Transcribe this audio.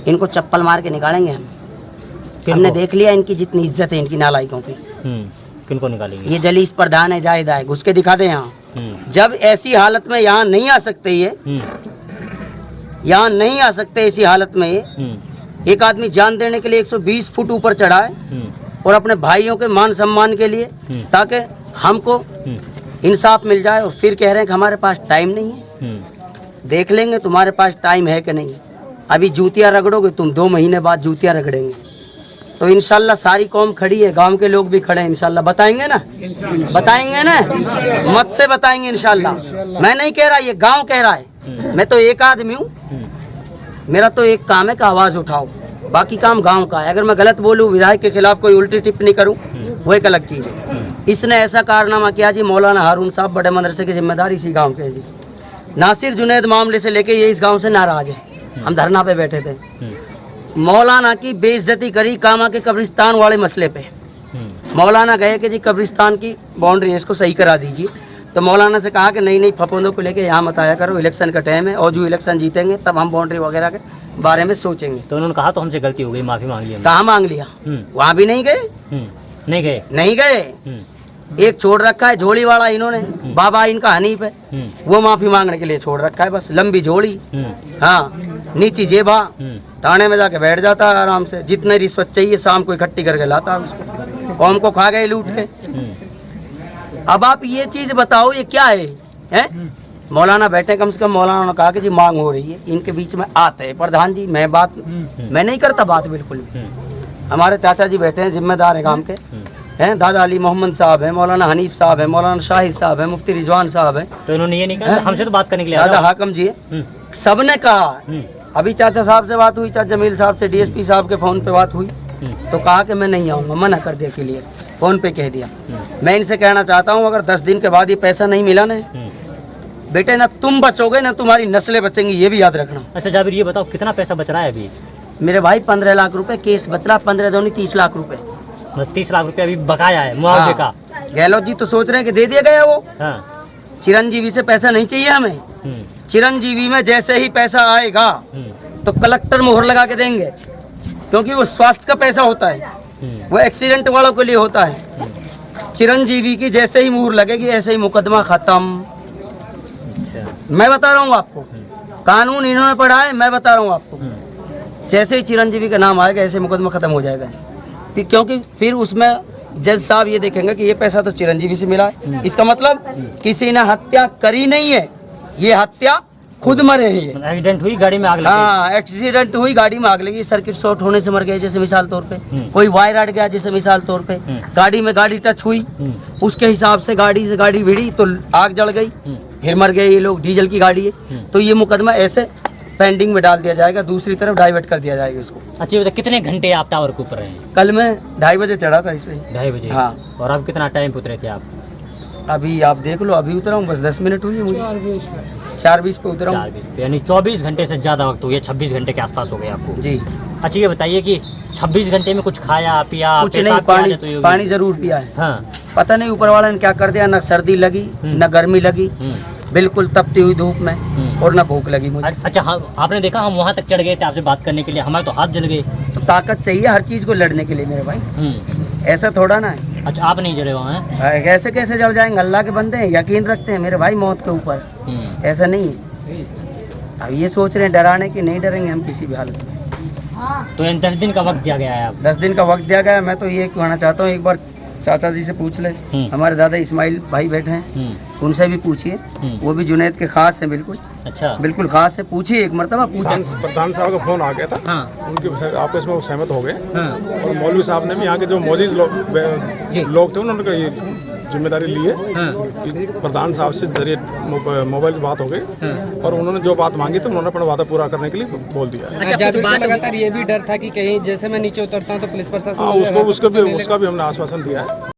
इनको चप्पल मार के निकालेंगे हम। हमने देख लिया इनकी जितनी इज्जत है इनकी नालायकों की। किनको निकालेंगे? ये जलीस प्रधान है, जाहिद है, घुस के दिखा दे यहाँ। जब ऐसी हालत में यहाँ नहीं आ सकते, ये यहाँ नहीं आ सकते ऐसी हालत में ये एक आदमी जान देने के लिए 120 फुट ऊपर चढ़ा है और अपने भाइयों के मान सम्मान के लिए, ताकि हमको इंसाफ मिल जाए। और फिर कह रहे हैं कि हमारे पास टाइम नहीं है। देख लेंगे तुम्हारे पास टाइम है कि नहीं। अभी जूतियाँ रगड़ोगे तुम, 2 महीने बाद जूतियाँ रगड़ेंगे। तो इंशाल्लाह सारी कौम खड़ी है, गांव के लोग भी खड़े हैं। इंशाल्लाह बताएंगे ना, बताएंगे ना, मत से बताएंगे इंशाल्लाह। मैं नहीं कह रहा, ये गांव कह रहा है। मैं तो एक आदमी हूँ, मेरा तो एक काम है कि आवाज़ उठाओ, बाकी काम गांव का है। अगर मैं गलत बोलूँ, विधायक के खिलाफ कोई उल्टी टिप्पणी करूँ, वो एक अलग चीज़ है। इसने ऐसा कारनामा किया जी, मौलाना हारून साहब बड़े मदरसे की जिम्मेदारी इसी गाँव के जी। नासिर जुनैद मामले से लेके ये इस गाँव से नाराज है। हम धरना पे बैठे थे, मौलाना की बेइज्जती करी कामा के कब्रिस्तान वाले मसले पे। मौलाना गए कि जी कब्रिस्तान की बाउंड्री है, इसको सही करा दीजिए। तो मौलाना से कहा कि नहीं फफूंदों को लेके यहाँ मत आया करो, इलेक्शन का टाइम है और जो इलेक्शन जीतेंगे तब हम बाउंड्री वगैरह के बारे में सोचेंगे। तो उन्होंने कहा तो हमसे गलती हो गई, माफी मांग लिया। कहाँ मांग लिया? वहाँ भी नहीं गए, नहीं गए। एक छोड़ रखा है झोली वाला इन्होंने, बाबा इनका हनीफ है, वो माफी मांगने के लिए छोड़ रखा है। बस लंबी झोली, हाँ, नीची जेबा, थाने में जाके बैठ जाता है आराम से। जितने रिश्वत चाहिए शाम को इकट्ठी करके लाता है उसको। कौम को खा गए लूट के। अब आप ये चीज बताओ, ये क्या है? मौलाना बैठे, कम से कम मौलाना ने कहा कि जी मांग हो रही है, इनके बीच में आते हैं प्रधान जी। मैं नहीं करता बात बिल्कुल भी। हमारे चाचा जी बैठे हैं, जिम्मेदार है काम के, हैं, दादा अली मोहम्मद साहब है, मौलाना हनीफ साहब है, मौलाना शाहिद साहब है, मुफ्ती रिजवान साहब है। तो इन्होंने ये नहीं कहा हमसे तो बात करने के लिए? दादा हाकम जी है, सबने कहा। अभी चाचा साहब से बात हुई, चाचा जमील साहब से, डीएसपी साहब के फोन पे बात हुई, तो कहा कि मैं नहीं आऊँगा, मना कर दिया के लिए, फोन पे कह दिया। मैं इनसे कहना चाहता हूँ, अगर 10 दिन के बाद ये पैसा नहीं मिला ना बेटे, ना तुम बचोगे ना तुम्हारी नस्लें बचेंगी, ये भी याद रखना। अच्छा जाबिर, ये बताओ कितना पैसा बच रहा है अभी? मेरे भाई 15 लाख रुपए केस बच रहा, 15 दूनी 30 लाख रुपए। 30 लाख रुपए अभी बकाया है मुआवजे का। गहलोत जी तो सोच रहे हैं कि दे दिया गया वो। चिरंजीवी से पैसा नहीं चाहिए हमें। चिरंजीवी में जैसे ही पैसा आएगा तो कलेक्टर मोहर लगा के देंगे, क्योंकि वो स्वास्थ्य का पैसा होता है, वो एक्सीडेंट वालों के लिए होता है। चिरंजीवी की जैसे ही मुहर लगेगी ऐसे ही मुकदमा खत्म। मैं बता रहा हूँ आपको, कानून इन्होंने पढ़ा है, मैं बता रहा हूँ आपको। जैसे ही चिरंजीवी का नाम आएगा ऐसे मुकदमा खत्म हो जाएगा, क्योंकि फिर उसमें जज साहब ये देखेंगे कि ये पैसा तो चिरंजीवी से मिला है, इसका मतलब किसी ने हत्या करी नहीं है, ये हत्या खुद मरे हैं। एक्सीडेंट हुई, गाड़ी में आग लगी। हाँ, एक्सीडेंट हुई, गाड़ी में आग लगी, सर्किट शॉर्ट होने से मर गए जैसे मिसाल तौर पे, कोई वायर अट गया जैसे मिसाल तौर पे, गाड़ी में गाड़ी टच हुई, उसके हिसाब से गाड़ी से गाड़ी भिड़ी तो आग जल गई, फिर मर गए ये लोग। डीजल की गाड़ी है, तो ये मुकदमा ऐसे पेंडिंग में डाल दिया जाएगा, दूसरी तरफ डाइवर्ट कर दिया जाएगा इसको। अच्छा, तो कितने घंटे आप टावर के ऊपर रहे? कल मैं 2:30 बजे चढ़ा था इस पे। 2:30 बजे? हाँ। और अब कितना टाइम पे उतरे थे आप? अभी आप देख लो, अभी उतरा हूँ, बस 10 मिनट हुई है मुझे। 4:20 पे उतरा हूँ, यानी 24 घंटे से ज़्यादा वक्त हो गया, 26 घंटे के आसपास हो गए आपको जी। अच्छा, ये बताइए कि 26 घंटे में कुछ खाया पिया? कुछ नहीं, पानी जरूर पिया है। हाँ। पता नहीं ऊपर वाला ने क्या कर दिया, न सर्दी लगी न गर्मी लगी, बिल्कुल तपती हुई धूप में, और ना भूख लगी मुझे। अच्छा, हाँ, आपने देखा हम वहाँ तक चढ़ गए थे आपसे बात करने के लिए, हमारे तो हाथ जल गए। तो ताकत चाहिए हर चीज को लड़ने के लिए मेरे भाई, ऐसा थोड़ा ना है। अच्छा, आप नहीं जले वहाँ? ऐसे कैसे जल जाएंगे, अल्लाह के बंदे हैं, यकीन रखते हैं मेरे भाई मौत के ऊपर, ऐसा नहीं है। अब ये सोच रहे हैं डराने की, नहीं डरेंगे हम किसी भी हालत में। तो 10 दिन का वक्त दिया गया है? 10 दिन का वक्त दिया गया है। मैं तो ये कहना चाहता हूँ, एक बार चाचा जी से पूछ ले, हमारे दादा इस्माइल भाई बैठे हैं, उनसे भी पूछिए, वो भी जुनैद के खास हैं बिल्कुल। अच्छा, बिल्कुल खास है, पूछिए एक मरतबा पूछिए। प्रधान साहब का फोन आ गया था। हाँ। उनके आपस में वो सहमत हो गए। हाँ। और मौलवी साहब ने भी यहाँ के जो मौजूद लोग थे उन्होंने ये जिम्मेदारी ली है। हाँ। प्रधान साहब से जरिए मोबाइल की बात हो गई। हाँ। और उन्होंने जो बात मांगी थी उन्होंने अपना वादा पूरा करने के लिए बोल दिया। अच्छा, लगातार ये भी डर था कि कहीं जैसे मैं नीचे उतरता हूँ तो पुलिस प्रशासन, उसका भी हमने आश्वासन दिया है।